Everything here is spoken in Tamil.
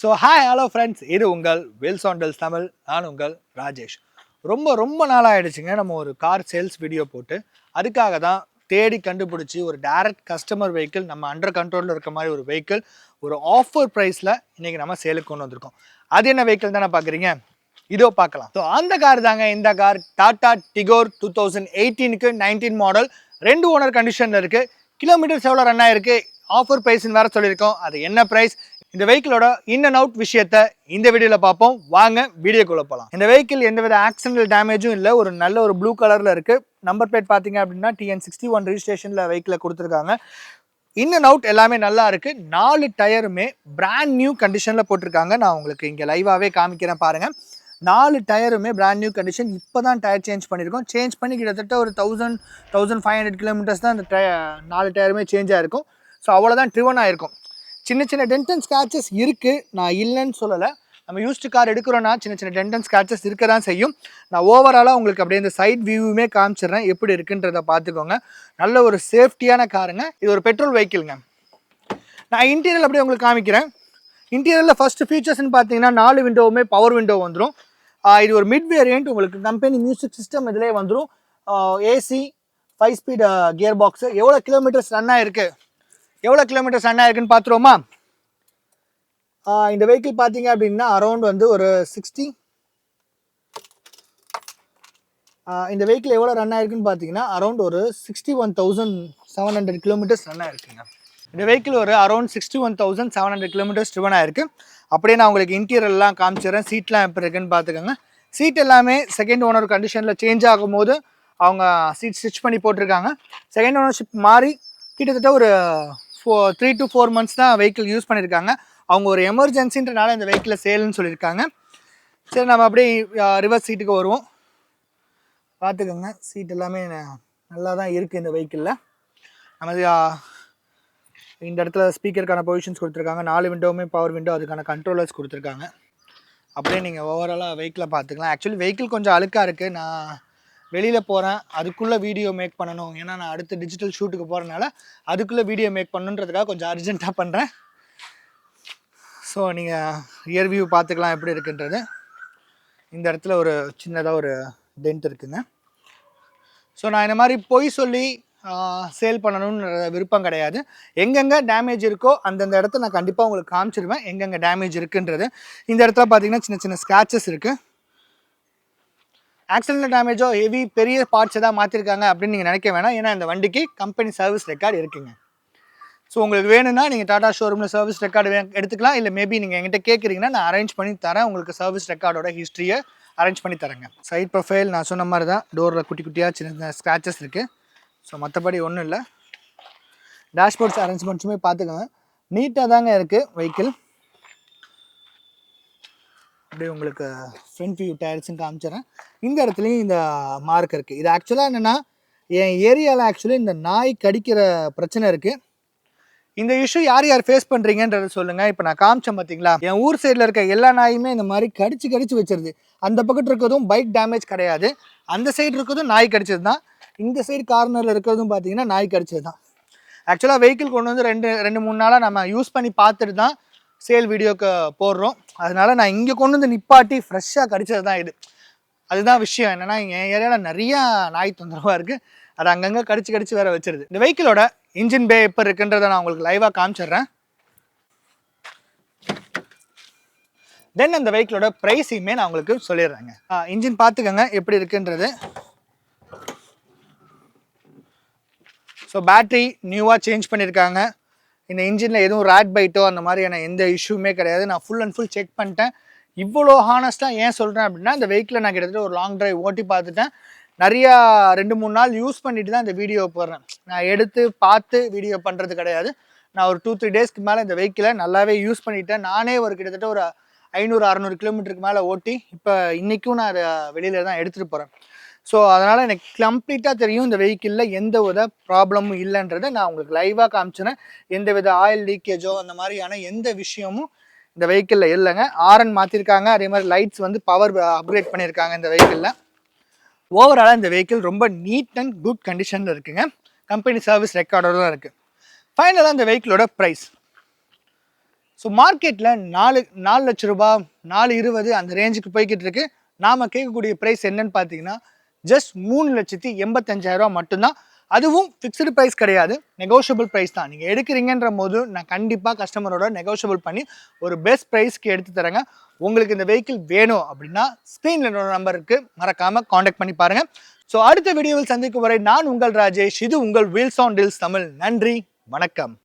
ஸோ ஹாய் ஹலோ ஃப்ரெண்ட்ஸ், இது உங்கள் வில்ஸ் ஆன் டெல்ஸ் தமிழ். நான் உங்கள் ராஜேஷ். ரொம்ப நாளாகிடுச்சுங்க நம்ம ஒரு கார் சேல்ஸ் வீடியோ போட்டு. அதுக்காக தான் தேடி கண்டுபிடிச்சி ஒரு டைரக்ட் கஸ்டமர் வெஹிக்கிள், நம்ம அண்டர் கண்ட்ரோலில் இருக்க மாதிரி ஒரு வெஹிக்கிள் ஒரு ஆஃபர் ப்ரைஸில் இன்றைக்கி நம்ம சேலுக்கு கொண்டு வந்திருக்கோம். அது என்ன வெஹிக்கிள் தானே பார்க்குறீங்க, இதோ பார்க்கலாம். ஸோ அந்த கார் தாங்க இந்த கார். டாடா டிகோர் 2018க்கு 19 மாடல், 2 ஓனர் கண்டிஷனில் இருக்குது. கிலோமீட்டர்ஸ் எவ்வளோ ரன் ஆயிருக்கு, ஆஃபர் ப்ரைஸ்ன்னு வேறு சொல்லியிருக்கோம். அது என்ன ப்ரைஸ், இந்த வெஹிக்கிளோட இன் அண்ட் அவுட் விஷயத்தை இந்த வீடியோவில் பார்ப்போம். வாங்க வீடியோக்குள்ள போகலாம். இந்த வெஹிக்கிள் எந்தவித ஆக்சிடென்டல் டேமேஜும் இல்லை. ஒரு நல்ல ஒரு ப்ளூ கலரில் இருக்குது. நம்பர் பிளேட் பார்த்தீங்க அப்படின்னா TN61 ரிஜிஸ்ட்ரேஷனில் வெஹிக்கிளை கொடுத்துருக்காங்க. இன் அண்ட் அவுட் எல்லாமே நல்லா இருக்குது. 4 டயருமே பிராண்ட் நியூ கண்டிஷனில் போட்டிருக்காங்க. நான் உங்களுக்கு இங்கே லைவாகவே காமிக்கிறேன் பாருங்கள். 4 டயருமே பிராண்ட் நியூ கண்டிஷன். இப்போ தான் டயர் சேஞ்ச் பண்ணியிருக்கோம். சேஞ்ச் பண்ணி கிட்டத்தட்ட ஒரு 1500 கிலோமீட்டர்ஸ் தான் அந்த 4 டயருமே சேஞ்ச் ஆகிருக்கும். ஸோ அவ்வளோதான் ட்ரிவன் ஆகிருக்கும். சின்ன டென்ட் அண்ட் ஸ்க்ராச்சஸ் இருக்குது, நான் இல்லைன்னு சொல்லலை. நம்ம யூஸ்டு கார் எடுக்கிறோன்னா சின்ன டென்ட் அண்ட் ஸ்க்ராச்சஸ் இருக்க தான் செய்யும். நான் ஓவராலாக உங்களுக்கு அப்படியே இந்த சைட் வியூவுமே காமிச்சிடுறேன், எப்படி இருக்குன்றதை பார்த்துக்கோங்க. நல்ல ஒரு சேஃப்டியான காருங்க. இது ஒரு பெட்ரோல் வெஹிக்கிள்ங்க. நான் இன்டீரியர் அப்படியே உங்களுக்கு காமிக்கிறேன். இன்டீரியரில் ஃபஸ்ட்டு ஃபீச்சர்ஸ்ன்னு பார்த்தீங்கன்னா 4 விண்டோவுமே பவர் விண்டோ வந்துடும். இது ஒரு மிட் வேரியண்ட். உங்களுக்கு கம்பெனி மியூசிக் சிஸ்டம் இதிலே வந்துடும். AC 5 speed gear box. எவ்வளோ கிலோமீட்டர்ஸ் ரன் ஆகிருக்கு, எவ்வளோ கிலோமீட்டர்ஸ் ரன் ஆகிருக்குன்னு பார்த்துருவோமா? இந்த வெஹிக்கிள் பார்த்தீங்க அப்படின்னா அரௌண்ட் வந்து ஒரு 60. இந்த வெஹிக்கிள் எவ்வளோ ரன் ஆகிருக்குன்னு பார்த்தீங்கன்னா அரௌண்ட் ஒரு 61,700 கிலோமீட்டர்ஸ் ரன் ஆகிருக்குங்க. இந்த வெஹிக்கிள் ஒரு அரௌண்ட் 61,700 கிலோமீட்டர்ஸ் ட்ரிவன் ஆகிருக்கு. அப்படியே நான் உங்களுக்கு இன்டீரியர்லாம் காமிச்சிடுறேன். சீட்லாம் எப்படி இருக்குன்னு பார்த்துக்கோங்க. சீட் எல்லாமே செகண்ட் ஓனர் கண்டிஷனில் சேஞ்ச் ஆகும்போது அவங்க சீட் ஸ்டிச் பண்ணி போட்டிருக்காங்க. செகண்ட் ஓனர்ஷிப் மாறி கிட்டத்தட்ட ஒரு 3 to 4 months தான் வெஹிக்கிள் யூஸ் பண்ணியிருக்காங்க. அவங்க ஒரு எமர்ஜென்சின்றனால இந்த வெஹிக்கிளை சேல்னு சொல்லியிருக்காங்க. சரி, நம்ம அப்படியே ரிவர்ஸ் சீட்டுக்கு வருவோம். பார்த்துக்கோங்க, சீட் எல்லாமே நல்லா தான் இருக்குது இந்த வெஹிக்கிளில். நம்ம இந்த இடத்துல ஸ்பீக்கருக்கான பொசிஷன்ஸ் கொடுத்துருக்காங்க. 4 விண்டோவுமே பவர் விண்டோ, அதுக்கான கண்ட்ரோலர்ஸ் கொடுத்துருக்காங்க. அப்படியே நீங்கள் ஓவராலாக வெஹிக்கிளை பார்த்துக்கலாம். ஆக்சுவலி வெஹிக்கிள் கொஞ்சம் அழுக்காக இருக்குது. நான் வெளியில் போகிறேன், அதுக்குள்ளே வீடியோ மேக் பண்ணணும். ஏன்னா நான் அடுத்து டிஜிட்டல் ஷூட்டுக்கு போகிறனால அதுக்குள்ளே வீடியோ மேக் பண்ணணுன்றதுக்காக கொஞ்சம் அர்ஜென்ட்டாக பண்ணுறேன். ஸோ நீங்கள் ரியர் வியூ பார்த்துக்கலாம் எப்படி இருக்குன்றது. இந்த இடத்துல ஒரு சின்னதாக ஒரு டென்ட் இருக்குங்க. ஸோ நான் இந்த மாதிரி பொய் சொல்லி சேல் பண்ணணும்னு விருப்பம் கிடையாது. எங்கெங்கே டேமேஜ் இருக்கோ அந்தந்த இடத்த நான் கண்டிப்பாக உங்களுக்கு காமிச்சிருவேன், எங்கெங்கே டேமேஜ் இருக்குன்றது. இந்த இடத்துல பார்த்தீங்கன்னா சின்ன ஸ்க்ராச்சஸ் இருக்குது. ஆக்சிடென்டல் டேமேஜோ ஹெவி பெரிய பார்ட்ஸ் எதாவது மாற்றிருக்காங்க அப்படின்னு நீங்கள் நினைக்க வேணாம். ஏன்னா இந்த வண்டிக்கு கம்பெனி சர்வீஸ் ரெக்கார்டு இருக்குங்க. ஸோ உங்களுக்கு வேணும்னா நீங்கள் டாடா ஷோரூமில் சர்வீஸ் ரெக்கார்டு எடுத்துக்கலாம். இல்லை மேபி நீங்கள் என்கிட்ட கேட்குறீங்கன்னா நான் அரேஞ்ச் பண்ணி தரேன். உங்களுக்கு சர்வீஸ் ரெக்கார்டோட ஹிஸ்ட்ரியை அரேஞ்ச் பண்ணி தரேங்க. சைட் ப்ரொஃபைல் நான் சொன்ன மாதிரி தான், டோரில் குட்டியாக சின்ன ஸ்க்ராச்சஸ் இருக்குது. ஸோ மற்றபடி ஒன்றும் இல்லை. டேஷ்போர்ட்ஸ் அரேஞ்ச்மெண்ட்ஸுமே பார்த்துக்கோங்க, நீட்டாக தாங்க இருக்குது வெஹிக்கிள். அப்படியே உங்களுக்கு ஃப்ரண்ட் வியூ டயர்ஸும் காமிச்சிடறேன். இந்த இடத்துலையும் இந்த மார்க் இருக்குது. இது ஆக்சுவலாக என்னென்னா, என் ஏரியாவில் ஆக்சுவலி இந்த நாய் கடிக்கிற பிரச்சனை இருக்குது. இந்த இஷ்யூ யார் ஃபேஸ் பண்ணுறீங்கன்றத சொல்லுங்கள். இப்போ நான் காமிச்சேன் பார்த்தீங்களா, என் ஊர் சைடில் இருக்க எல்லா நாயுமே இந்த மாதிரி கடிச்சு வச்சிருது. அந்த பக்கத்தில் இருக்கிறதும் பைக் டேமேஜ் கிடையாது, அந்த சைடு இருக்கிறதும் நாய் கடிச்சது தான். இந்த சைடு கார்னரில் இருக்கிறதும் பார்த்தீங்கன்னா நாய் கடிச்சது தான். ஆக்சுவலாக வெஹிக்கிள் கொண்டு வந்து 2-3 நாளாக நம்ம யூஸ் பண்ணி பார்த்துட்டு தான் சேல் வீடியோக்கு போடுறோம். அதனால் நான் இங்கே கொண்டு வந்து நிப்பாட்டி ஃப்ரெஷ்ஷாக கடிச்சது தான் இது. அதுதான் விஷயம். என்னென்னா என் ஏரியாவில் நிறையா நாய் தொந்தரவாக இருக்குது. அது அங்கங்கே கடிச்சு வேறு வச்சிருது. இந்த வெஹிக்கிளோட இன்ஜின் பே எப்போ இருக்குன்றதை நான் உங்களுக்கு லைவாக காமிச்சிடுறேன். தென் அந்த வெஹிக்கிளோட ப்ரைஸையுமே நான் உங்களுக்கு சொல்லிடுறேங்க. இன்ஜின் பார்த்துக்கோங்க எப்படி இருக்குன்றது. ஸோ பேட்ரி நியூவாக சேஞ்ச் பண்ணியிருக்காங்க. இந்த இன்ஜினில் எதுவும் ராட் பைட்டோ அந்த மாதிரியான எந்த இஷ்யூமே கிடையாது. நான் ஃபுல் அண்ட் ஃபுல் செக் பண்ணிட்டேன். இவ்வளோ ஹானஸ்ட்டாக ஏன் சொல்கிறேன் அப்படின்னா, இந்த வெஹிக்கிளை நான் கிட்டத்தட்ட ஒரு லாங் ட்ரைவ் ஓட்டி பார்த்துட்டேன். நிறையா 2-3 நாள் யூஸ் பண்ணிட்டு தான் இந்த வீடியோ போடுறேன். நான் எடுத்து பார்த்து வீடியோ பண்ணுறது கிடையாது. நான் ஒரு 2-3 டேஸ்க்கு மேலே இந்த வெஹிக்கிளை நல்லாவே யூஸ் பண்ணிட்டேன். நானே ஒரு கிட்டத்தட்ட ஒரு 500-600 கிலோமீட்டருக்கு மேலே ஓட்டி இப்போ இன்றைக்கும் நான் அதை வெளியில் தான் எடுத்துகிட்டு போகிறேன். ஸோ அதனால் எனக்கு கம்ப்ளீட்டாக தெரியும் இந்த வெஹிக்கிளில் எந்த வித ப்ராப்ளமும் இல்லைன்றதை நான் உங்களுக்கு லைவாக காமிச்சினேன். எந்த வித ஆயில் லீக்கேஜோ அந்த மாதிரியான எந்த விஷயமும் இந்த வெஹிக்கிளில் இல்லைங்க. ஆர்என் மாற்றிருக்காங்க, அதே மாதிரி லைட்ஸ் வந்து பவர் அப்கிரேட் பண்ணியிருக்காங்க இந்த வெஹிக்கிளில். ஓவராலாக இந்த வெஹிக்கிள் ரொம்ப நீட் அண்ட் குட் கண்டிஷனில் இருக்குங்க. கம்பெனி சர்வீஸ் ரெக்கார்டோடு தான் இருக்குது. ஃபைனலாக இந்த வெஹிக்கிளோட ப்ரைஸ். ஸோ மார்க்கெட்டில் 4 லட்ச ரூபாய் 4.20 அந்த ரேஞ்சுக்கு போய்கிட்டு இருக்கு. நாம் கேட்கக்கூடிய ப்ரைஸ் என்னன்னு பார்த்தீங்கன்னா ஜஸ்ட் 3,85,000 மட்டும்தான். அதுவும் ஃபிக்ஸ்டு ப்ரைஸ் கிடையாது, நெகோஷியபிள் ப்ரைஸ் தான். நீங்கள் எடுக்கிறீங்கன்ற போது நான் கண்டிப்பாக கஸ்டமரோட நெகோஷியபிள் பண்ணி ஒரு பெஸ்ட் ப்ரைஸ்க்கு எடுத்து தரேங்க. உங்களுக்கு இந்த வெஹிக்கிள் வேணும் அப்படின்னா ஸ்க்ரீனில் என்னோட நம்பருக்கு மறக்காமல் காண்டாக்ட் பண்ணி பாருங்கள். ஸோ அடுத்த வீடியோவில் சந்திக்கும் வரை நான் உங்கள் ராஜேஷ். இது உங்கள் வீல்ஸ் ஆன் டீல்ஸ் தமிழ். நன்றி, வணக்கம்.